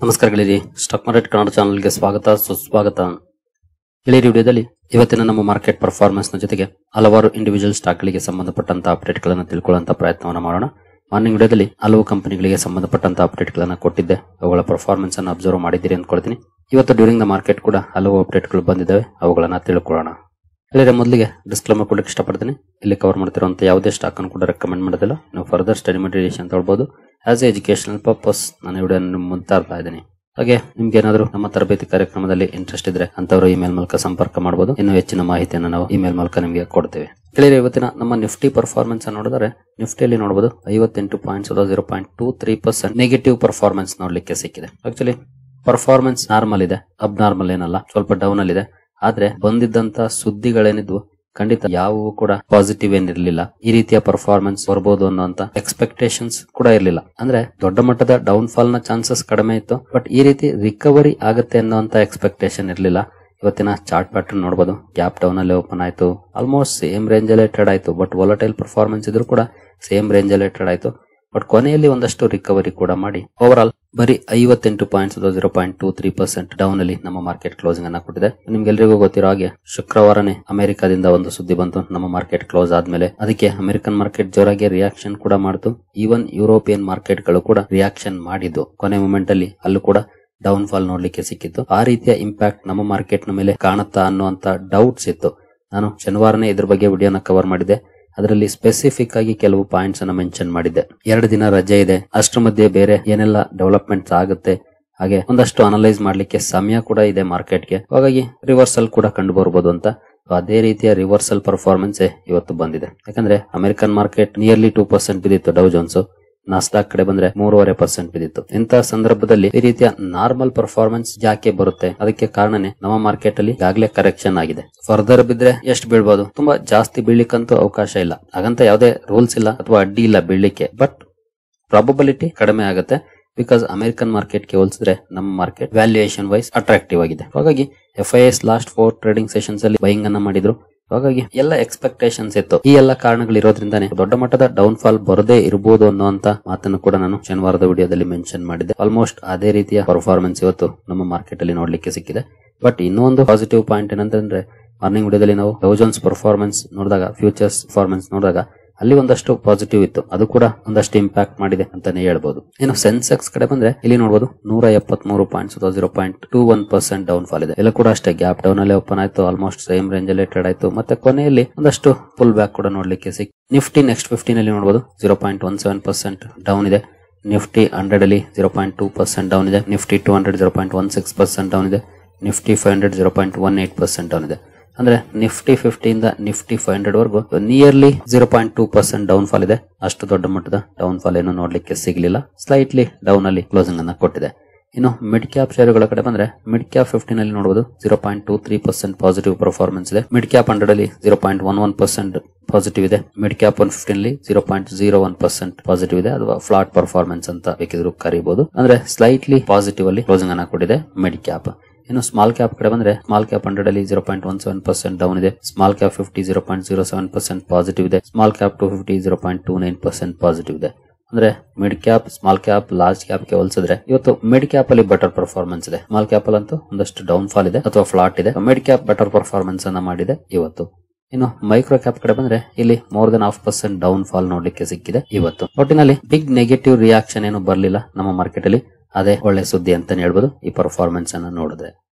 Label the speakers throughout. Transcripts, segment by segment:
Speaker 1: ನಮಸ್ಕಾರ ಗೆಳೆಯರಿ, stock market Kannada ಚಾನೆಲ್ಗೆ ಸ್ವಾಗತ ಸುಸ್ವಾಗತ. ಗೆಳೆಯರಿ, ವಿಡಿಯೋದಲ್ಲಿ ಇವತ್ತಿನ ನಮ್ಮ ಮಾರ್ಕೆಟ್ ಪರ್ಫಾರ್ಮೆನ್ಸ್ ನ ಜೊತೆಗೆ ಹಲವಾರು ಇಂಡಿವಿಜುವಲ್ ಸ್ಟಾಕ್ ಗಳಿಗೆ ಸಂಬಂಧಪಟ್ಟಂತ ಅಪ್ಡೇಟ್ ಗಳನ್ನು ತಿಳ್ಕೊಳ್ಳುವಂತ ಪ್ರಯತ್ನವನ್ನು ಮಾಡೋಣ. ಮಾರ್ನಿಂಗ್ ವಿಡಿಯೋದಲ್ಲಿ ಹಲವು ಕಂಪನಿಗಳಿಗೆ ಸಂಬಂಧಪಟ್ಟಂತ ಅಪ್ಡೇಟ್ ಗಳನ್ನು ಕೊಟ್ಟಿದ್ದೆ, ಅವುಗಳ ಪರ್ಫಾರ್ಮೆನ್ಸ್ ಅನ್ನು ಅಬ್ಸರ್ವ್ ಮಾಡಿದ್ದೀರಿ ಅಂದ್ಕೊಳ್ತೀನಿ. ಇವತ್ತು ಡ್ಯೂರಿಂಗ್ ದ ಮಾರ್ಕೆಟ್ ಕೂಡ ಹಲವು ಅಪ್ಡೇಟ್ ಗಳು ಬಂದಿದ್ದಾವೆ, ಅವುಗಳನ್ನ ತಿಳ್ಕೊಳ್ಳೋಣ. ಗೆಳೆಯರೆ, ಮೊದಲಿಗೆ ಡಿಸ್ಕ್ಲೇಮರ್ ಕೊಡಕ್ಕೆ ಇಷ್ಟಪಡ್ತೀನಿ. ಇಲ್ಲಿ ಕವರ್ ಮಾಡ್ತಿರುವಂತ ಯಾವುದೇ ಸ್ಟಾಕ್ ಅನ್ನು ಕೂಡ ರೆಕಮೆಂಡ್ ಮಾಡೋದಿಲ್ಲ. ನೀವು ಫರ್ದರ್ ಸ್ಟಡಿ ಮೆಟೀರಿಯಲ್ ತಗೊಳ್ಬಹುದು. ಆಸ್ ಎ ಎಜುಕೇಶನಲ್ ಪರ್ಪಸ್ ನಾನು ವಿಡಿಯೋ ಮುಂತಾ ಇದ್ದೀನಿ. ಹಾಗೆ ನಿಮ್ಗೆ ಏನಾದ್ರು ನಮ್ಮ ತರಬೇತಿ ಕಾರ್ಯಕ್ರಮದಲ್ಲಿ ಇಂಟ್ರೆಸ್ಟ್ ಇದ್ರೆ ಅಂತವರು ಇಮೇಲ್ ಮೂಲಕ ಸಂಪರ್ಕ ಮಾಡಬಹುದು. ಇನ್ನು ಹೆಚ್ಚಿನ ಮಾಹಿತಿಯನ್ನು ನಾವು ಇಮೇಲ್ ಮೂಲಕ ನಿಮಗೆ ಕೊಡ್ತೇವೆ. ಗೆಳೆಯರೆ, ಇವತ್ತಿನ ನಮ್ಮ ನಿಫ್ಟಿ ಪರ್ಫಾರ್ಮೆನ್ಸ್ ಅನ್ನು ನೋಡಿದ್ರೆ ನಿಫ್ಟಿಯಲ್ಲಿ ನೋಡಬಹುದು 58 ಪಾಯಿಂಟ್ಸ್ 0.23% ನೆಗೆಟಿವ್ ಪರ್ಫಾರ್ಮೆನ್ಸ್ ನೋಡ್ಲಿಕ್ಕೆ ಸಿಕ್ಕಿದೆ. ಆಕ್ಚುಲಿ ಪರ್ಫಾರ್ಮೆನ್ಸ್ ನಾರ್ಮಲ್ ಇದೆ, ಅಬ್ ನಾರ್ಮಲ್ ಏನಲ್ಲ, ಸ್ವಲ್ಪ ಡೌನ್ ಅಲ್ಲಿ ಇದೆ. ಆದ್ರೆ ಬಂದಿದ್ದಂತ ಸುದ್ದಿಗಳೇನಿದ್ವು ಖಂಡಿತ ಯಾವುವು ಕೂಡ ಪಾಸಿಟಿವ್ ಏನಿರಲಿಲ್ಲ. ಈ ರೀತಿಯ ಪರ್ಫಾರ್ಮೆನ್ಸ್ ಬರ್ಬೋದು ಅನ್ನೋಂತ ಎಕ್ಸ್ಪೆಕ್ಟೇಷನ್ಸ್ ಕೂಡ ಇರಲಿಲ್ಲ. ಅಂದ್ರೆ ದೊಡ್ಡ ಮಟ್ಟದ ಡೌನ್ ಫಾಲ್ ನ ಚಾನ್ಸಸ್ ಕಡಿಮೆ ಇತ್ತು, ಬಟ್ ಈ ರೀತಿ ರಿಕವರಿ ಆಗುತ್ತೆ ಅನ್ನೋಂತ ಎಕ್ಸ್ಪೆಕ್ಟೇಷನ್ ಇರಲಿಲ್ಲ. ಇವತ್ತಿನ ಚಾರ್ಟ್ ಪ್ಯಾಟರ್ನ್ ನೋಡಬಹುದು, ಗ್ಯಾಪ್ ಡೌನ್ ಅಲ್ಲಿ ಓಪನ್ ಆಯ್ತು, ಆಲ್ಮೋಸ್ಟ್ ಸೇಮ್ ರೇಂಜ್ ಅಲ್ಲೇ ಟ್ರೇಡ್ ಆಯ್ತು. ಬಟ್ ವಾಲಟೈಲ್ ಪರ್ಫಾರ್ಮೆನ್ಸ್ ಇದ್ರೂ ಕೂಡ ಸೇಮ್ ರೇಂಜ್ ಅಲ್ಲೇ ಟ್ರೇಡ್ ಆಯ್ತು. ಬಟ್ ಕೊನೆಯಲ್ಲಿ ಒಂದಷ್ಟು ರಿಕವರಿ ಕೂಡ ಮಾಡಿ ಓವರ್ ಆಲ್ ಬರೀ 58 ಪಾಯಿಂಟ್ಸ್ 0.23% ಡೌನ್ ಅಲ್ಲಿ ನಮ್ಮ ಮಾರ್ಕೆಟ್ ಕ್ಲೋಸಿಂಗ್ ಅನ್ನ ಕೊಟ್ಟಿದೆ. ನಿಮ್ಗೆಲ್ರಿಗೂ ಗೊತ್ತಿರೋ ಹಾಗೆ ಶುಕ್ರವಾರನೇ ಅಮೆರಿಕಾದಿಂದ ಒಂದು ಸುದ್ದಿ ಬಂತು. ನಮ್ಮ ಮಾರ್ಕೆಟ್ ಕ್ಲೋಸ್ ಆದ್ಮೇಲೆ ಅದಕ್ಕೆ ಅಮೆರಿಕನ್ ಮಾರ್ಕೆಟ್ ಜೋರಾಗಿ ರಿಯಾಕ್ಷನ್ ಕೂಡ ಮಾಡಿತು. ಈವನ್ ಯುರೋಪಿಯನ್ ಮಾರ್ಕೆಟ್ ಗಳು ಕೂಡ ರಿಯಾಕ್ಷನ್ ಮಾಡಿದ್ದು. ಕೊನೆ ಮೂಮೆಂಟ್ ಅಲ್ಲಿ ಅಲ್ಲೂ ಕೂಡ ಡೌನ್ ಫಾಲ್ ನೋಡ್ಲಿಕ್ಕೆ ಸಿಕ್ಕಿತ್ತು. ಆ ರೀತಿಯ ಇಂಪ್ಯಾಕ್ಟ್ ನಮ್ಮ ಮಾರ್ಕೆಟ್ ನ ಮೇಲೆ ಕಾಣುತ್ತಾ ಅನ್ನುವಂತ ಡೌಟ್ಸ್ ಇತ್ತು. ನಾನು ಶನಿವಾರನೇ ಇದ್ರ ಬಗ್ಗೆ ವಿಡಿಯೋನ ಕವರ್ ಮಾಡಿದ್ದೆ. ಅದರಲ್ಲಿ ಸ್ಪೆಸಿಫಿಕ್ ಆಗಿ ಕೆಲವು ಪಾಯಿಂಟ್ಸ್ ಅನ್ನ ಮೆನ್ಷನ್ ಮಾಡಿದ್ದೆ. 2 ದಿನ ರಜೆ ಇದೆ, ಅಷ್ಟರ ಮಧ್ಯೆ ಬೇರೆ ಏನೆಲ್ಲ ಡೆವಲಪ್ಮೆಂಟ್ಸ್ ಆಗುತ್ತೆ, ಹಾಗೆ ಒಂದಷ್ಟು ಅನಲೈಸ್ ಮಾಡ್ಲಿಕ್ಕೆ ಸಮಯ ಕೂಡ ಇದೆ ಮಾರ್ಕೆಟ್ಗೆ. ಹಾಗಾಗಿ ರಿವರ್ಸಲ್ ಕೂಡ ಕಂಡು ಬರ್ಬೋದು ಅಂತ. ಅದೇ ರೀತಿಯ ರಿವರ್ಸಲ್ ಪರ್ಫಾರ್ಮೆನ್ಸ್ ಇವತ್ತು ಬಂದಿದೆ. ಯಾಕಂದ್ರೆ ಅಮೆರಿಕನ್ ಮಾರ್ಕೆಟ್ ನಿಯರ್ಲಿ 2% ಬಿದ್ದಿತ್ತು, ಡೌ ಜೋನ್ಸ್. ನಾಸ್ಡಾಕ್ ಕಡೆ ಬಂದ್ರೆ 3.5% ಬಿದ್ದಿತ್ತು. ಇಂತಹ ಸಂದರ್ಭದಲ್ಲಿ ಈ ರೀತಿಯ ನಾರ್ಮಲ್ ಪರ್ಫಾರ್ಮೆನ್ಸ್ ಯಾಕೆ ಬರುತ್ತೆ? ಅದಕ್ಕೆ ಕಾರಣನೇ ನಮ್ಮ ಮಾರ್ಕೆಟ್ ಅಲ್ಲಿ ಈಗಾಗಲೇ ಕರೆಕ್ಷನ್ ಆಗಿದೆ. ಫರ್ದರ್ ಬಿದ್ರೆ ಎಷ್ಟು ಬೀಳ್ಬಹುದು? ತುಂಬಾ ಜಾಸ್ತಿ ಬೀಳ್ಲಿಕ್ಕಂತೂ ಅವಕಾಶ ಇಲ್ಲ, ಹಾಗಂತ ಯಾವುದೇ ರೂಲ್ಸ್ ಇಲ್ಲ ಅಥವಾ ಅಡ್ಡಿ ಇಲ್ಲ ಬೀಳ್ಲಿಕ್ಕೆ. ಬಟ್ ಪ್ರಾಬಬಿಲಿಟಿ ಕಡಿಮೆ ಆಗುತ್ತೆ. ಬಿಕಾಸ್ ಅಮೆರಿಕನ್ ಮಾರ್ಕೆಟ್ ಗೆ ಹೋಲಿಸಿದ್ರೆ ನಮ್ಮ ಮಾರ್ಕೆಟ್ ವ್ಯಾಲ್ಯೂಯೇಷನ್ ವೈಸ್ ಅಟ್ರಾಕ್ಟಿವ್ ಆಗಿದೆ. ಹಾಗಾಗಿ FIS ಲಾಸ್ಟ್ 4 ಟ್ರೇಡಿಂಗ್ ಸೆಷನ್ಸ್ ಅಲ್ಲಿ ಬೈಯಿಂಗ್ ಅನ್ನ ಮಾಡಿದ್ರು. ಹಾಗಾಗಿ ಎಲ್ಲ ಎಕ್ಸ್ಪೆಕ್ಟೇಷನ್ಸ್ ಇತ್ತು. ಈ ಎಲ್ಲ ಕಾರಣಗಳಿರೋದ್ರಿಂದಾನೆ ದೊಡ್ಡ ಮಟ್ಟದ ಡೌನ್ ಫಾಲ್ ಬರದೇ ಇರಬಹುದು ಅನ್ನುವಂತ ಮಾತನ್ನು ಕೂಡ ನಾನು ಶನಿವಾರದ ವಿಡಿಯೋದಲ್ಲಿ ಮೆನ್ಷನ್ ಮಾಡಿದ್ದೆ. ಆಲ್ಮೋಸ್ಟ್ ಅದೇ ರೀತಿಯ ಪರ್ಫಾರ್ಮೆನ್ಸ್ ಇವತ್ತು ನಮ್ಮ ಮಾರ್ಕೆಟ್ ಅಲ್ಲಿ ನೋಡ್ಲಿಕ್ಕೆ ಸಿಕ್ಕಿದೆ. ಬಟ್ ಇನ್ನೊಂದು ಪಾಸಿಟಿವ್ ಪಾಯಿಂಟ್ ಏನಂತಂದ್ರೆ, ಮಾರ್ನಿಂಗ್ ವಿಡಿಯೋದಲ್ಲಿ ನಾವು ಡೌ ಜೋನ್ಸ್ ಪರ್ಫಾರ್ಮೆನ್ಸ್ ನೋಡಿದಾಗ, ಫ್ಯೂಚರ್ಸ್ ಪರ್ಫಾರ್ಮೆನ್ಸ್ ನೋಡಿದಾಗ ಅಲ್ಲಿ ಒಂದಷ್ಟು ಪಾಸಿಟಿವ್ ಇತ್ತು. ಅದು ಕೂಡ ಒಂದಷ್ಟು ಇಂಪ್ಯಾಕ್ಟ್ ಮಾಡಿದೆ ಅಂತಾನೆ ಹೇಳ್ಬಹುದು. ಇನ್ನು ಸೆನ್ಸೆಕ್ಸ್ ಕಡೆ ಬಂದ್ರೆ ಇಲ್ಲಿ ನೋಡಬಹುದು 173 ಪಾಯಿಂಟ್ಸ್ 0.21% ಡೌನ್ ಫಾಲ್ ಇದೆ. ಎಲ್ಲ ಕೂಡ ಅಷ್ಟೇ ಗ್ಯಾಪ್ ಡೌನ್ ಅಲ್ಲಿ ಓಪನ್ ಆಯ್ತು, ಆಲ್ಮೋಸ್ಟ್ ಸೇಮ್ ರೇಂಜ್ ಅಲ್ಲಿ ಟ್ರೇಡ್ ಆಯ್ತು. ಮತ್ತೆ ಕೊನೆಯಲ್ಲಿ ಒಂದಷ್ಟು ಫುಲ್ ಬ್ಯಾಕ್ ಕೂಡ ನೋಡ್ಲಿಕ್ಕೆ ಸಿಕ್. ನಿಫ್ಟಿ ನೆಕ್ಸ್ಟ್ 15 ಅಲ್ಲಿ ನೋಡಬಹುದು 0.17% ಡೌನ್ ಇದೆ. ನಿಫ್ಟಿ 100 ಅಲ್ಲಿ 0.2% ಡೌನ್ ಇದೆ. ನಿಫ್ಟಿ 200 0.16% ಡೌನ್ ಇದೆ. ನಿಫ್ಟಿ 500 0.18% ಡೌನ್ ಇದೆ. ಅಂದ್ರೆ ನಿಫ್ಟಿ 50 ಇಂದ ನಿಫ್ಟಿ 500 ವರೆಗೂ ನಿಯರ್ಲಿ 0.2% ಡೌನ್ ಫಾಲ್ ಇದೆ. ಅಷ್ಟು ದೊಡ್ಡ ಮಟ್ಟದ ಡೌನ್ ಫಾಲ್ ಏನು ನೋಡ್ಲಿಕ್ಕೆ ಸಿಗಲಿಲ್ಲ. ಸ್ಲೈಟ್ಲಿ ಡೌನ್ ಅಲ್ಲಿ ಕ್ಲೋಸಿಂಗ್ ಅನ್ನ ಕೊಟ್ಟಿದೆ. ಇನ್ನು ಮಿಡ್ ಕ್ಯಾಪ್ ಶೇರುಗಳ ಕಡೆ ಬಂದ್ರೆ ಮಿಡ್ ಕ್ಯಾಪ್ 15 ಅಲ್ಲಿ ನೋಡಬಹುದು 0.23% ಪಾಸಿಟಿವ್ ಪರ್ಫಾರ್ಮೆನ್ಸ್ ಇದೆ. ಮಿಡ್ ಕ್ಯಾಪ್ 100 ಅಲ್ಲಿ 0.11% ಪಾಸಿಟಿವ್ ಇದೆ. ಮಿಡ್ ಕ್ಯಾಪ್ 115 ಅಲ್ಲಿ 0.01% ಪಾಸಿಟಿವ್ ಇದೆ. ಅಥವಾ ಫ್ಲಾಟ್ ಪರ್ಫಾರ್ಮೆನ್ಸ್ ಅಂತ ಬೇಕಿದ್ರು ಕರೀಬಹುದು. ಅಂದ್ರೆ ಸ್ಲೈಟ್ಲಿ ಪಾಸಿಟಿವ್ ಅಲ್ಲಿ ಕ್ಲೋಸಿಂಗ್ ಅನ್ನ ಕೊಟ್ಟಿದೆ ಮಿಡ್ ಕ್ಯಾಪ್. ಇನ್ನು ಸ್ಮಾಲ್ ಕ್ಯಾಪ್ ಕಡೆ ಬಂದ್ರೆ ಸ್ಮಾಲ್ ಕ್ಯಾಪ್ 100 ಅಲ್ಲಿ 0.17% ಡೌನ್ ಇದೆ. ಸ್ಮಾಲ್ ಕ್ಯಾಪ್ 50 0.07% ಪಾಸಿಟಿವ್ ಇದೆ. ಸ್ಮಾಲ್ ಕ್ಯಾಪ್ 250 0.29% ಪಾಸಿಟಿವ್ ಇದೆ. ಅಂದ್ರೆ mid cap, small cap, large cap ಗೆ ಹೋಲಿಸಿದ್ರೆ ಇವತ್ತು ಮಿಡ್ ಕ್ಯಾಪ್ ಅಲ್ಲಿ ಬೆಟರ್ ಪರ್ಫಾರ್ಮೆನ್ಸ್ ಇದೆ. ಸ್ಮಾಲ್ ಕ್ಯಾಪ್ ಅಲ್ಲಂತೂ ಒಂದಷ್ಟು ಡೌನ್ ಫಾಲ್ ಇದೆ ಅಥವಾ ಫ್ಲಾಟ್ ಇದೆ. ಮಿಡ್ ಕ್ಯಾಪ್ ಬೆಟರ್ ಪರ್ಫಾರ್ಮೆನ್ಸ್ ಅನ್ನ ಮಾಡಿದೆ ಇವತ್ತು. ಇನ್ನು ಮೈಕ್ರೋ ಕ್ಯಾಪ್ ಕಡೆ ಬಂದ್ರೆ ಇಲ್ಲಿ ಮೋರ್ ದನ್ 0.5% ಡೌನ್ ಫಾಲ್ ನೋಡ್ಲಿಕ್ಕೆ ಸಿಕ್ಕಿದೆ ಇವತ್ತು. ಒಟ್ಟಿನಲ್ಲಿ ಬಿಗ್ ನೆಗೆಟಿವ್ ರಿಯಾಕ್ಷನ್ ಏನು ಬರಲಿಲ್ಲ ನಮ್ಮ ಮಾರ್ಕೆಟ್ ಅಲ್ಲಿ. ಅದೇ ಒಳ್ಳೆ ಸುದ್ದಿ ಅಂತಾನೆ ಹೇಳ್ಬೋದು ಈ ಪರ್ಫಾರ್ಮೆನ್ಸ್ ಅನ್ನ ನೋಡಿದ್ರೆ.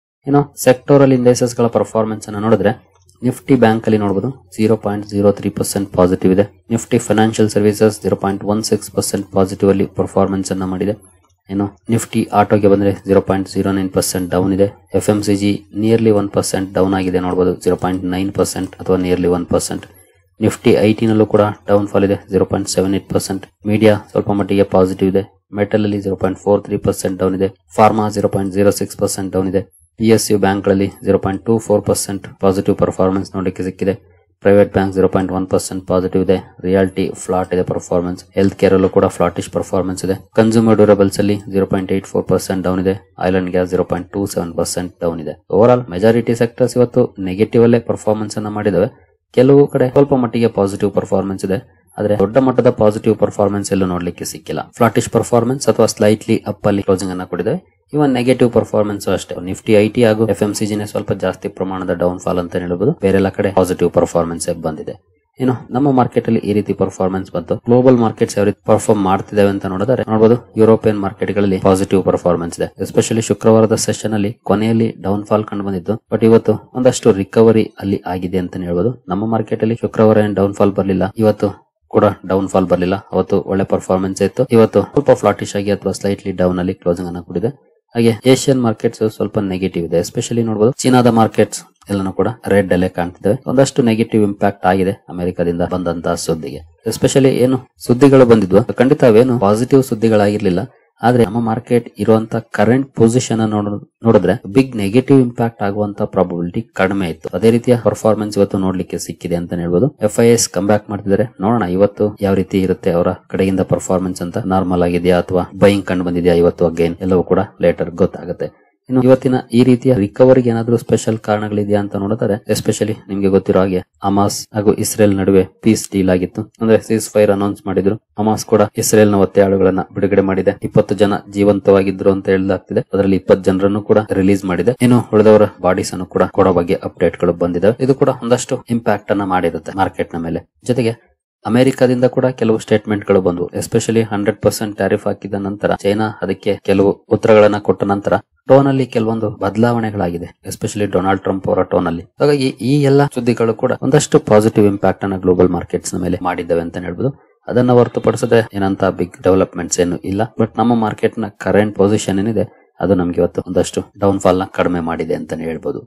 Speaker 1: ಇನ್ನು ಸೆಕ್ಟೋರಲ್ ಇಂಡೈಸಸ್ ಗಳ ಪರ್ಫಾರ್ಮೆನ್ಸ್ ಅನ್ನ ನೋಡಿದ್ರೆ ನಿಫ್ಟಿ ಬ್ಯಾಂಕ್ ಅಲ್ಲಿ ನೋಡಬಹುದು 0.03% ಪಾಸಿಟಿವ್ ಇದೆ. ನಿಫ್ಟಿ ಫೈನಾನ್ಷಿಯಲ್ ಸರ್ವಿಸಸ್ 0.16% ಪಾಸಿಟಿವ್ ಅಲ್ಲಿ ಪರ್ಫಾರ್ಮೆನ್ಸ್ ಅನ್ನ ಮಾಡಿದೆ. ಇನ್ನು ನಿಫ್ಟಿ ಆಟೋಗೆ ಬಂದ್ರೆ 0.09% ಡೌನ್ ಇದೆ. FMCG ನಿಯರ್ಲಿ 1% ಡೌನ್ ಆಗಿದೆ ನೋಡಬಹುದು, 0.9% ಅಥವಾ ನಿಯರ್ಲಿ 1%. ನಿಫ್ಟಿ 18 ನಲ್ಲೂ ಕೂಡ ಡೌನ್ ಫಾಲ್ ಇದೆ, 0.78%. ಮೀಡಿಯಾ ಸ್ವಲ್ಪ ಮಟ್ಟಿಗೆ ಪಾಸಿಟಿವ್ ಇದೆ. ಮೆಟಲ್ ಅಲ್ಲಿ 0.43% ಡೌನ್ ಇದೆ. ಫಾರ್ಮಾ 0.06% ಡೌನ್ ಇದೆ. PSU ಬ್ಯಾಂಕ್ ಗಳಲ್ಲಿ 0.24% ಪಾಸಿಟಿವ್ ಪರ್ಫಾರ್ಮೆನ್ಸ್ ನೋಡಲಿಕ್ಕೆ ಸಿಕ್ಕಿದೆ. ಪ್ರೈವೇಟ್ ಬ್ಯಾಂಕ್ 0.1% ಪಾಸಿಟಿವ್ ಇದೆ. ರಿಯಾಲಿಟಿ ಫ್ಲಾಟ್ ಇದೆ ಪರ್ಫಾರ್ಮೆನ್ಸ್. ಹೆಲ್ತ್ ಕೇರ್ ಅಲ್ಲೂ ಕೂಡ ಫ್ಲಾಟಿಶ್ ಪರ್ಫಾರ್ಮೆನ್ಸ್ ಇದೆ. ಕನ್ಸ್ಯೂಮರ್ ಡ್ಯೂರಬಲ್ಸ್ ಅಲ್ಲಿ 0.84% ಡೌನ್ ಇದೆ. ಆಯಿಲ್ ಅಂಡ್ ಗ್ಯಾಸ್ 0.27% ಡೌನ್ ಇದೆ. ಓವರ್ ಆಲ್ ಮೆಜಾರಿಟಿ ಸೆಕ್ಟರ್ಸ್ ಇವತ್ತು ನೆಗೆಟಿವ್ ಅಲ್ಲೇ ಪರ್ಫಾರ್ಮೆನ್ಸ್ ಅನ್ನ ಮಾಡಿದವೆ. ಕೆಲವು ಕಡೆ ಸ್ವಲ್ಪ ಮಟ್ಟಿಗೆ ಪಾಸಿಟಿವ್ ಪರ್ಫಾರ್ಮೆನ್ಸ್ ಇದೆ. ಆದ್ರೆ ದೊಡ್ಡ ಮಟ್ಟದ ಪಾಸಿಟಿವ್ ಪರ್ಫಾರ್ಮೆನ್ಸ್ ಎಲ್ಲೂ ನೋಡ್ಲಿಕ್ಕೆ ಸಿಕ್ಕಿಲ್ಲ. ಫ್ಲಾಟಿಶ್ ಪರ್ಫಾರ್ಮೆನ್ಸ್ ಅಥವಾ ಸ್ಲೈಟ್ಲಿ ಅಪ್ ಅಲ್ಲಿ ಕ್ಲೋಸಿಂಗ್ ಅನ್ನ ಕೊಟ್ಟಿದೆ. ಇವನ್ ನೆಗೆಟಿವ್ ಪರ್ಫಾರ್ಮೆನ್ಸ್ ಅಷ್ಟೇ. ನಿಫ್ಟಿ ಐಟಿ ಹಾಗೂ FMCG ನೇ ಸ್ವಲ್ಪ ಜಾಸ್ತಿ ಪ್ರಮಾಣದ ಡೌನ್ ಫಾಲ್ ಅಂತ ಹೇಳ್ಬಹುದು. ಬೇರೆಲ್ಲ ಕಡೆ ಪಾಸಿಟಿವ್ ಪರ್ಫಾರ್ಮೆನ್ಸ್ ಬಂದಿದೆ. ಇನ್ನು ನಮ್ಮ ಮಾರ್ಕೆಟ್ ಅಲ್ಲಿ ಈ ರೀತಿ ಪರ್ಫಾರ್ಮೆನ್ಸ್ ಬಂತು. ಗ್ಲೋಬಲ್ ಮಾರ್ಕೆಟ್ಸ್ ಯಾವ ರೀತಿ ಪರ್ಫಾರ್ಮ್ ಮಾಡ್ತಿದಾವೆ ಅಂತ ನೋಡಿದ್ರೆ ನೋಡಬಹುದು, ಯುರೋಪಿಯನ್ ಮಾರ್ಕೆಟ್ ಗಳಲ್ಲಿ ಪಾಸಿಟಿವ್ ಪರ್ಫಾರ್ಮೆನ್ಸ್ ಇದೆ. ಎಸ್ಪೆಷಲಿ ಶುಕ್ರವಾರದ ಸೆಷನ್ ಅಲ್ಲಿ ಕೊನೆಯಲ್ಲಿ ಡೌನ್ ಫಾಲ್ ಕಂಡು ಬಂದಿತ್ತು. ಬಟ್ ಇವತ್ತು ಒಂದಷ್ಟು ರಿಕವರಿ ಅಲ್ಲಿ ಆಗಿದೆ ಅಂತ ಹೇಳ್ಬೋದು. ನಮ್ಮ ಮಾರ್ಕೆಟ್ ಅಲ್ಲಿ ಶುಕ್ರವಾರ ಏನ್ ಡೌನ್ ಫಾಲ್ ಬರಲಿಲ್ಲ, ಇವತ್ತು ಕೂಡ ಡೌನ್ ಫಾಲ್ ಬರಲಿಲ್ಲ. ಅವತ್ತು ಒಳ್ಳೆ ಪರ್ಫಾರ್ಮೆನ್ಸ್ ಇತ್ತು. ಇವತ್ತು ಸ್ವಲ್ಪ ಫ್ಲಾಟಿಶ್ ಆಗಿ ಅಥವಾ ಸ್ಲೈಟ್ಲಿ ಡೌನ್ ಅಲ್ಲಿ ಕ್ಲೋಸಿಂಗ್ ಅನ್ನು ಕೊಟ್ಟಿದೆ. ಹಾಗೆ ಏಷ್ಯನ್ ಮಾರ್ಕೆಟ್ಸ್ ಸ್ವಲ್ಪ ನೆಗೆಟಿವ್ ಇದೆ. ಎಸ್ಪೆಷಲಿ ನೋಡಬಹುದು ಚೀನಾದ ಮಾರ್ಕೆಟ್ಸ್ ಎಲ್ಲಾನು ಕೂಡ ರೆಡ್ ಅಲ್ಲೇ ಕಾಣ್ತಿದೆ. ಒಂದಷ್ಟು ನೆಗೆಟಿವ್ ಇಂಪ್ಯಾಕ್ಟ್ ಆಗಿದೆ ಅಮೆರಿಕದಿಂದ ಬಂದಂತಹ ಸುದ್ದಿಗೆ. ಎಸ್ಪೆಷಲಿ ಏನು ಸುದ್ದಿಗಳು ಬಂದಿದ್ವು, ಖಂಡಿತ ಅವೇನು ಪಾಸಿಟಿವ್ ಸುದ್ದಿಗಳಾಗಿರ್ಲಿಲ್ಲ. ಆದ್ರೆ ನಮ್ಮ ಮಾರ್ಕೆಟ್ ಇರುವಂತ ಕರೆಂಟ್ ಪೊಸಿಷನ್ ನೋಡಿದ್ರೆ ಬಿಗ್ ನೆಗೆಟಿವ್ ಇಂಪ್ಯಾಕ್ಟ್ ಆಗುವಂತ ಪ್ರಾಬಬಿಲಿಟಿ ಕಡಿಮೆ ಇತ್ತು. ಅದೇ ರೀತಿಯ ಪರ್ಫಾರ್ಮೆನ್ಸ್ ಇವತ್ತು ನೋಡ್ಲಿಕ್ಕೆ ಸಿಕ್ಕಿದೆ ಅಂತ ಹೇಳ್ಬೋದು. FIS ಕಮ್ ಬ್ಯಾಕ್ ಮಾಡ್ತಿದ್ದಾರೆ. ನೋಡೋಣ ಇವತ್ತು ಯಾವ ರೀತಿ ಇರುತ್ತೆ ಅವರ ಕಡೆಯಿಂದ ಪರ್ಫಾರ್ಮೆನ್ಸ್ ಅಂತ. ನಾರ್ಮಲ್ ಆಗಿದೆಯಾ ಅಥವಾ ಬೈಯಿಂಗ್ ಕಂಡು ಬಂದಿದೆಯಾ ಇವತ್ತು ಅಗೇನ್, ಎಲ್ಲವೂ ಕೂಡ ಲೇಟರ್ ಗೊತ್ತಾಗುತ್ತೆ. ಇನ್ನು ಇವತ್ತಿನ ಈ ರೀತಿಯ ರಿಕವರಿಗೆ ಏನಾದ್ರೂ ಸ್ಪೆಷಲ್ ಕಾರಣಗಳಿದೆಯಾ ಅಂತ ನೋಡಿದರೆ, ಎಸ್ಪೆಷಲಿ ನಿಮ್ಗೆ ಗೊತ್ತಿರೋ ಹಾಗೆ ಹಮಾಸ್ ಹಾಗೂ ಇಸ್ರೇಲ್ ನಡುವೆ ಪೀಸ್ ಡೀಲ್ ಆಗಿತ್ತು. ಅಂದ್ರೆ ಸೀಸ್ ಫೈರ್ ಅನೌನ್ಸ್ ಮಾಡಿದ್ರು. ಹಮಾಸ್ ಕೂಡ ಇಸ್ರೇಲ್ ನ ಒತ್ತೆಯಾಳುಗಳನ್ನ ಬಿಡುಗಡೆ ಮಾಡಿದೆ. 20 ಜನ ಜೀವಂತವಾಗಿದ್ರು ಅಂತ ಹೇಳಲಾಗ್ತಿದೆ. ಅದರಲ್ಲಿ 20 ಜನರನ್ನು ಕೂಡ ರಿಲೀಸ್ ಮಾಡಿದೆ. ಇನ್ನು ಉಳಿದವರ ಬಾಡೀಸ್ ಅನ್ನು ಕೂಡ ಕೊಡೋ ಬಗ್ಗೆ ಅಪ್ಡೇಟ್ ಗಳು ಬಂದಿದೆ. ಇದು ಕೂಡ ಒಂದಷ್ಟು ಇಂಪ್ಯಾಕ್ಟ್ ಅನ್ನ ಮಾಡಿರುತ್ತೆ ಮಾರ್ಕೆಟ್ ನ ಮೇಲೆ. ಜೊತೆಗೆ ಅಮೆರಿಕದಿಂದ ಕೂಡ ಕೆಲವು ಸ್ಟೇಟ್ಮೆಂಟ್ ಗಳು ಬಂದವು. ಎಸ್ಪೆಷಲಿ 100% ಟ್ಯಾರಿಫ್ ಹಾಕಿದ ನಂತರ ಚೈನಾ ಅದಕ್ಕೆ ಕೆಲವು ಉತ್ತರಗಳನ್ನ ಕೊಟ್ಟ ನಂತರ ಟೋನ್ ಅಲ್ಲಿ ಕೆಲವೊಂದು ಬದಲಾವಣೆಗಳಾಗಿದೆ. ಎಸ್ಪೆಷಲಿ ಡೊನಾಲ್ಡ್ ಟ್ರಂಪ್ ಅವರ ಟೋನ್ ಅಲ್ಲಿ. ಹಾಗಾಗಿ ಈ ಎಲ್ಲಾ ಸುದ್ದಿಗಳು ಕೂಡ ಒಂದಷ್ಟು ಪಾಸಿಟಿವ್ ಇಂಪ್ಯಾಕ್ಟ್ ಅನ್ನ ಗ್ಲೋಬಲ್ ಮಾರ್ಕೆಟ್ಸ್ ನ ಮೇಲೆ ಮಾಡಿದ್ದಾವೆ ಅಂತ ಹೇಳ್ಬೋದು. ಅದನ್ನ ಹೊರತುಪಡಿಸದೆ ಏನಂತ ಬಿಗ್ ಡೆವಲಪ್ಮೆಂಟ್ಸ್ ಏನು ಇಲ್ಲ. ಬಟ್ ನಮ್ಮ ಮಾರ್ಕೆಟ್ ನ ಕರೆಂಟ್ ಪೊಸಿಷನ್ ಏನಿದೆ ಅದು ನಮ್ಗೆ ಇವತ್ತು ಒಂದಷ್ಟು ಡೌನ್ ಫಾಲ್ ನ ಕಡಿಮೆ ಮಾಡಿದೆ ಅಂತಾನೆ ಹೇಳ್ಬೋದು.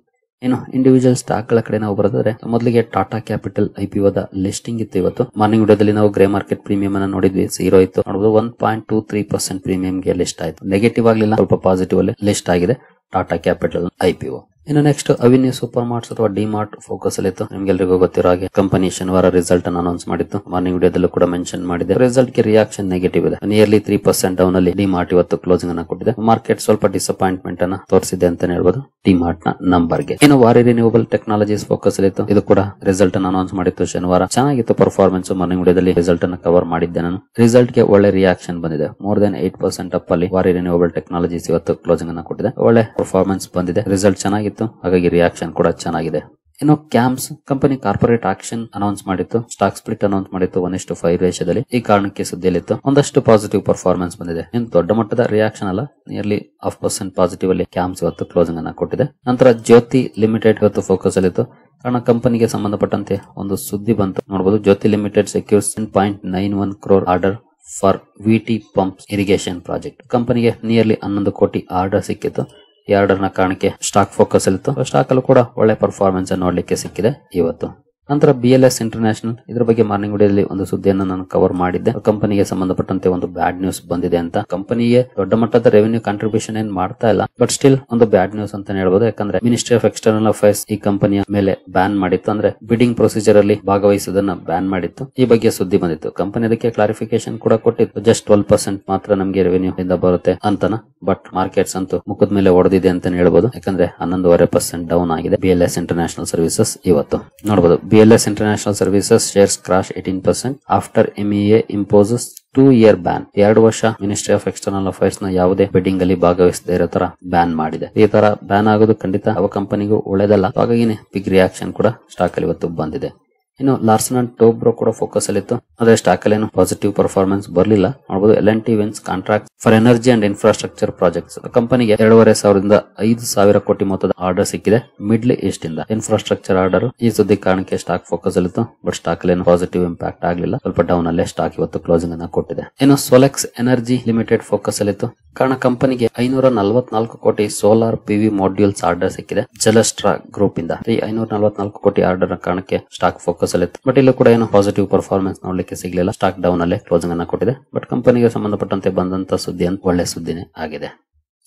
Speaker 1: ಇನ್ನು ಇಂಡಿವಿಜುವಲ್ ಸ್ಟಾಕ್ ಗಳ ಕಡೆ ನಾವು ಬರೋದಾದ್ರೆ ಮೊದಲಿಗೆ Tata capital IPO the listing ಇತ್ತು. ಇವತ್ತು ಮಾರ್ನಿಂಗ್ ವಿಡಿಯೋದಲ್ಲಿ ನಾವು ಗ್ರೇ ಮಾರ್ಕೆಟ್ ಪ್ರೀಮಿಯಂ ಅನ್ನ ನೋಡಿದ್ವಿ. 0 ಇತ್ತು. ನೋಡಬಹುದು 1.23% ಪ್ರೀಮಿಯಂ ಗೆ ಲಿಸ್ಟ್ ಆಯ್ತು. ನೆಗೆಟಿವ್ ಆಗಲಿಲ್ಲ, ಸ್ವಲ್ಪ ಪಾಸಿಟಿವ್ ಅಲ್ಲಿ ಲಿಸ್ಟ್ ಆಗಿದೆ ಟಾಟಾ ಕ್ಯಾಪಿಟಲ್ IPO. ಇನ್ನು ನೆಕ್ಸ್ಟ್ ಅವಿನ್ಯೂ ಸೂಪರ್ ಮಾರ್ಟ್ಸ್ ಅಥವಾ ಡಿಮಾರ್ಟ್ ಫೋಕಸ್ ಅಲ್ಲಿ ಇತ್ತು. ನಿಮ್ಗೆಲ್ರಿಗೂ ಗೊತ್ತಿರೋ ಹಾಗೆ ಕಂಪನಿ ಶನಿವಾರ ರಿಸಲ್ಟ್ ಅನ್ನು ಅನೌನ್ಸ್ ಮಾಡಿತ್ತು. ಮಾರ್ನಿಂಗ್ ವಿಡಿಯೋದಲ್ಲೂ ಕೂಡ ಮೆನ್ಷನ್ ಮಾಡಿದೆ. ರಿಸಲ್ಟ್ ಗೆ ರಿಯಾಕ್ಷನ್ ನೆಗೆಟಿವ್ ಇದೆ. ನಿಯರ್ಲಿ 3% ಡೌನ್ ಅಲ್ಲಿ ಡಿಮಾರ್ಟ್ ಇವತ್ತು ಕ್ಲೋಸಿಂಗ್ ಅನ್ನ ಕೊಟ್ಟಿದೆ. ಮಾರ್ಕೆಟ್ ಸ್ವಲ್ಪ ಡಿಸಪಾಯಿಂಟ್ಮೆಂಟ್ ಅನ್ನ ತೋರಿಸಿದೆ ಅಂತ ಹೇಳ್ಬೋದು ಡಿಮಾರ್ಟ್ ನ ನಂಬರ್ ಗೆ. ಇನ್ನು ವಾರಿ ರಿನ್ಯೂವಬಲ್ ಟೆಕ್ನಾಲಜೀಸ್ ಫೋಕಸ್ ಅಲ್ಲಿ ಇತ್ತು. ಇದು ಕೂಡ ರಿಸಲ್ಟ್ ಅನ್ನು ಅನೌನ್ಸ್ ಮಾಡಿತ್ತು ಶನಿವಾರ. ಚೆನ್ನಾಗಿತ್ತು ಪರ್ಫಾರ್ಮೆನ್ಸ್. ಮಾರ್ನಿಂಗ್ ವಿಡಿಯೋದಲ್ಲಿ ರಿಸಲ್ಟ್ ಅನ್ನು ಕವರ್ ಮಾಡಿದ್ದೆ ನಾನು. ರಿಸಲ್ಟ್ ಗೆ ಒಳ್ಳೆ ರಿಯಾಕ್ಷನ್ ಬಂದಿದೆ. ಮೋರ್ ದನ್ 8% ಅಪ್ ಅಲ್ಲಿ ವಾರಿ ರಿನ್ಯೂವಬಲ್ ಟೆಕ್ನಾಲಜೀಸ್ ಇವತ್ತು ಕ್ಲೋಸಿಂಗ್ ಅನ್ನ ಕೊಟ್ಟಿದೆ. ಒಳ್ಳೆ ಪರ್ಫಾರ್ಮೆನ್ಸ್ ಬಂದಿದೆ. ರಿಸಲ್ಟ್ ಚೆನ್ನಾಗಿತ್ತು, ಹಾಗಾಗಿ ರಿಯಾಕ್ಷನ್ ಕೂಡ ಚೆನ್ನಾಗಿದೆ. ಇನ್ನು CAMS company corporate action announce ಮಾಡಿತ್ತು. ಸ್ಟಾಕ್ ಸ್ಪ್ಲಿಟ್ ಅನೌನ್ಸ್ ಮಾಡಿತ್ತು 1:5 ರೇಷಿಯೋದಲ್ಲಿ. ಈ ಕಾರಣಕ್ಕೆ ಸುದ್ದಿಯಲ್ಲಿತ್ತು. ಒಂದಷ್ಟು ಪಾಸಿಟಿವ್ ಪರ್ಫಾರ್ಮೆನ್ಸ್ ಬಂದಿದೆ. ಇನ್ನು ದೊಡ್ಡ ಮಟ್ಟದ ರಿಯಾಕ್ಷನ್ ಅಲ್ಲ, ನಿಯರ್ಲಿ 0.5% ಪಾಸಿಟಿವ್ ಅಲ್ಲಿ ಕ್ಯಾಮ್ಸ್ ಇವತ್ತು ಕ್ಲೋಸಿಂಗ್ ಅನ್ನ ಕೊಟ್ಟಿದೆ. ನಂತರ ಜ್ಯೋತಿ ಲಿಮಿಟೆಡ್ ಇವತ್ತು ಫೋಕಸ್ ಅಲ್ಲಿತ್ತು. ಕಾರಣ ಕಂಪನಿಗೆ ಸಂಬಂಧಪಟ್ಟಂತೆ ಒಂದು ಸುದ್ದಿ ಬಂತು. ನೋಡಬಹುದು, Jyoti limited secures 10.91 crore order for VT pumps irrigation project. ಕಂಪನಿಗೆ ನಿಯರ್ಲಿ 11 ಕೋಟಿ ಆರ್ಡರ್ ಸಿಕ್ಕಿತ್ತು. ಈ ಆರ್ಡರ್ ನ ಕಾರಣಕ್ಕೆ ಸ್ಟಾಕ್ ಫೋಕಸ್ ಅಲ್ಲಿತ್ತು. ಸ್ಟಾಕ್ ಅಲ್ಲೂ ಕೂಡ ಒಳ್ಳೆ ಪರ್ಫಾರ್ಮೆನ್ಸ್ ನೋಡ್ಲಿಕ್ಕೆ ಸಿಕ್ಕಿದೆ ಇವತ್ತು. ನಂತರ BLS ಇಂಟರ್ನ್ಯಾಷನಲ್, ಇದರ ಬಗ್ಗೆ ಮಾರ್ನಿಂಗ್ ವಿಡಿಯೋದಲ್ಲಿ ಒಂದು ಸುದ್ದಿಯನ್ನು ನಾನು ಕವರ್ ಮಾಡಿದ್ದೆ. ಕಂಪನಿಗೆ ಸಂಬಂಧಪಟ್ಟಂತೆ ಒಂದು ಬ್ಯಾಡ್ ನ್ಯೂಸ್ ಬಂದಿದೆ ಅಂತ. ಕಂಪನಿಗೆ ದೊಡ್ಡ ಮಟ್ಟದ ರೆವೆನ್ಯೂ ಕಾಂಟ್ರಿಬ್ಯೂಷನ್ ಏನ್ ಮಾಡ್ತಾ ಇಲ್ಲ, ಬಟ್ ಸ್ಟಿಲ್ ಒಂದು ಬ್ಯಾಡ್ ನ್ಯೂಸ್ ಅಂತ ಹೇಳ್ಬೋದು. ಯಾಕಂದ್ರೆ ಮಿನಿಸ್ಟ್ರಿ ಆಫ್ ಎಕ್ಸ್ಟರ್ನಲ್ ಅಫೇರ್ಸ್ ಈ ಕಂಪನಿಯ ಮೇಲೆ ಬ್ಯಾನ್ ಮಾಡಿತ್ತು. ಅಂದ್ರೆ ಬಿಡಿಂಗ್ ಪ್ರೊಸೀಜರ್ ಅಲ್ಲಿ ಭಾಗವಹಿಸುವುದನ್ನ ಬ್ಯಾನ್ ಮಾಡಿತ್ತು. ಈ ಬಗ್ಗೆ ಸುದ್ದಿ ಬಂದಿತ್ತು. ಕಂಪನಿ ಅದಕ್ಕೆ ಕ್ಲಾರಿಫಿಕೇಶನ್ ಕೂಡ ಕೊಟ್ಟಿತ್ತು. ಜಸ್ಟ್ 12% ಮಾತ್ರ ನಮಗೆ ರೆವೆನ್ಯೂ ಇಂದ ಬರುತ್ತೆ ಅಂತನ. ಬಟ್ ಮಾರ್ಕೆಟ್ಸ್ ಅಂತೂ ಮುಖದ ಮೇಲೆ ಹೊಡೆದಿದೆ ಅಂತ ಹೇಳ್ಬೋದು. ಯಾಕಂದ್ರೆ 11.5% ಡೌನ್ ಆಗಿದೆ BLS ಇಂಟರ್ನ್ಯಾಷನಲ್ ಸರ್ವಿಸಸ್ ಇವತ್ತು. ನೋಡಬಹುದು, BLS International Services shares crash 18% after MEA imposes 2-year ban. 2 ವರ್ಷ ಮಿನಿಸ್ಟ್ರಿ ಆಫ್ ಎಕ್ಸ್ಟರ್ನಲ್ ಅಫೇರ್ಸ್ ನ ಯಾವುದೇ ಬಿಡ್ಡಿಂಗ್ ಅಲ್ಲಿ ಭಾಗವಹಿಸದೇ ಇರೋ ತರ ಬ್ಯಾನ್ ಮಾಡಿದೆ. ಈ ತರ ಬ್ಯಾನ್ ಆಗೋದು ಖಂಡಿತ ಯಾವ ಕಂಪನಿಗೂ ಒಳ್ಳೇದಲ್ಲ. ಹಾಗಾಗಿ ಬಿಗ್ ರಿಯಾಕ್ಷನ್ ಕೂಡ ಸ್ಟಾಕ್ ಅಲ್ಲಿ ಇವತ್ತು ಬಂದಿದೆ. ಇನ್ನು ಲಾರ್ಸನ್ ಅಂಡ್ ಟೋಬ್ರೋ ಕೂಡ ಫೋಕಸ್ ಅಲ್ಲಿತ್ತು. ಆದ್ರೆ ಸ್ಟಾಕ್ ಅಲ್ಲಿ ಏನು ಪಾಸಿಟಿವ್ ಪರ್ಫಾರ್ಮೆನ್ಸ್ ಬರಲಿಲ್ಲ. ನೋಡಬಹುದು, L&T wins contract for energy and infrastructure projects. ಕಂಪನಿಗೆ 2,500 5,000 ಕೋಟಿ ಮೊತ್ತದ ಆರ್ಡರ್ ಸಿಕ್ಕಿದೆ ಮಿಡ್ಲ್ ಈಸ್ಟ್ ಇಂದ. Infrastructure order. ಈ ಸುದ್ದಿ ಕಾರಣಕ್ಕೆ ಸ್ಟಾಕ್ ಫೋಕಸ್ ಅಲ್ಲಿತ್ತು. ಬಟ್ ಸ್ಟಾಕ್ ಅಲ್ಲಿ ಏನು ಪಾಸಿಟಿವ್ ಇಂಪ್ಯಾಕ್ಟ್ ಆಗಲಿಲ್ಲ. ಸ್ವಲ್ಪ ಡೌನ್ ಅಲ್ಲೇ ಸ್ಟಾಕ್ ಇವತ್ತು ಕ್ಲೋಸಿಂಗ್ ಅನ್ನ ಕೊಟ್ಟಿದೆ. ಇನ್ನು ಸೋಲೆಕ್ಸ್ ಎನರ್ಜಿ ಲಿಮಿಟೆಡ್ ಫೋಕಸ್ ಅಲ್ಲಿತ್ತು. ಕಾರಣ ಕಂಪನಿಗೆ 544 ಕೋಟಿ ಸೋಲಾರ್ PV ಮಾಡ್ಯೂಲ್ಸ್ ಆರ್ಡರ್ ಸಿಕ್ಕಿದೆ ಜಲಸ್ಟ್ರಾ ಗ್ರೂಪ್ ಇಂದ. ಈ 544 ಕೋಟಿ ಆರ್ಡರ್ ಕಾರಣಕ್ಕೆ ಸ್ಟಾಕ್ ಫೋಕಸ್ ಅಲ್ಲಿತ್ತು. ಬಟ್ ಇಲ್ಲೂ ಕೂಡ ಏನು ಪಾಸಿಟಿವ್ ಪರ್ಫಾರ್ಮೆನ್ಸ್ ನೋಡ್ಲಿಕ್ಕೆ ಸಿಗ್ಲಿಲ್ಲ. ಸ್ಟಾಕ್ ಡೌನ್ ಅಲ್ಲೇ ಕ್ಲೋಸಿಂಗ್ ಅನ್ನ ಕೊಟ್ಟಿದೆ. ಬಟ್ ಕಂಪನಿಗೆ ಸಂಬಂಧಪಟ್ಟಂತೆ ಬಂದಂತ ಸುದ್ದಿ ಅಂತ ಒಳ್ಳೆ ಸುದ್ದಿನೇ ಆಗಿದೆ.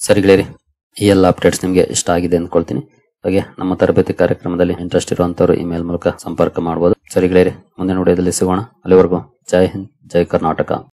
Speaker 1: ಸರಿ ಗೆಳೆಯರಿ, ಈ ಎಲ್ಲ ಅಪ್ಡೇಟ್ಸ್ ನಿಮ್ಗೆ ಇಷ್ಟ ಆಗಿದೆ ಅಂದ್ಕೊಳ್ತೀನಿ. ಹಾಗೆ ನಮ್ಮ ತರಬೇತಿ ಕಾರ್ಯಕ್ರಮದಲ್ಲಿ ಇಂಟ್ರೆಸ್ಟ್ ಇರುವಂತವರು ಇಮೇಲ್ ಮೂಲಕ ಸಂಪರ್ಕ ಮಾಡಬಹುದು. ಸರಿ ಗೆಳೆಯರಿ, ಮುಂದಿನ ವಿಡಿಯೋದಲ್ಲಿ ಸಿಗೋಣ. ಅಲ್ಲಿವರೆಗೂ ಜೈ ಹಿಂದ್, ಜೈ ಕರ್ನಾಟಕ.